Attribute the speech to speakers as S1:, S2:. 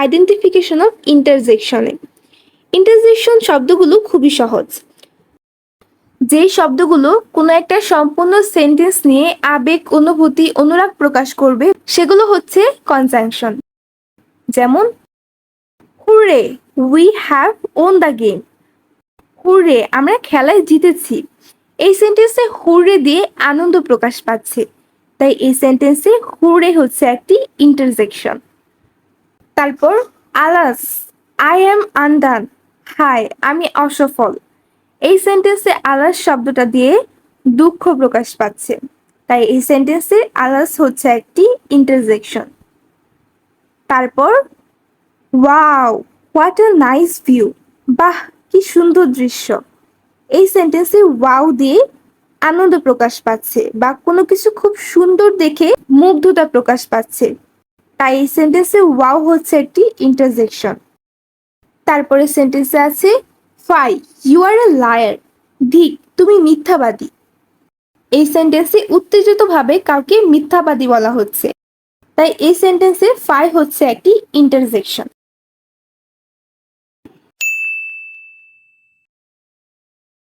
S1: Identification of ইন্টারজেকশনে। Interjection শব্দগুলো খুবই সহজ। যেই শব্দগুলো কোনো একটা সম্পূর্ণ সেন্টেন্স নিয়ে আবেগ, অনুভূতি, অনুরাগ প্রকাশ করবে সেগুলো হচ্ছে কনজাংশন। যেমন hurray, we have won the game. Hurray, আমরা খেলায় জিতেছি। এই সেন্টেন্সে হুররে দিয়ে আনন্দ প্রকাশ পাচ্ছে, তাই এই সেন্টেন্সে হুররে হচ্ছে একটি ইন্টারজেকশন। তারপর আলাস, আই অ্যাম আনডান। হায়, আমি অসফল। এই সেন্টেন্সে আলাস শব্দটা দিয়ে দুঃখ প্রকাশ পাচ্ছে, তাই এই সেন্টেন্সে আলাস হচ্ছে একটি ইন্টারজেকশন। তারপর wow, what a nice view. বাহ, কি সুন্দর দৃশ্য। এই সেন্টেন্সে ওয়াও দিয়ে আনন্দ প্রকাশ পাচ্ছে বা কোনো কিছু খুব সুন্দর দেখে মুগ্ধতা প্রকাশ পাচ্ছে, তাই এই সেন্টেন্সে ওয়াও হচ্ছে একটি ইন্টারজেকশন। তারপরে সেন্টেন্সে আছে fie, you are a liar. ধিক, তুমি মিথ্যাবাদী। এই সেন্টেন্সে উত্তেজিতভাবে কাউকে মিথ্যাবাদী বলা হচ্ছে, তাই এই সেন্টেন্সে ফাই হচ্ছে একটি ইন্টারজেকশন।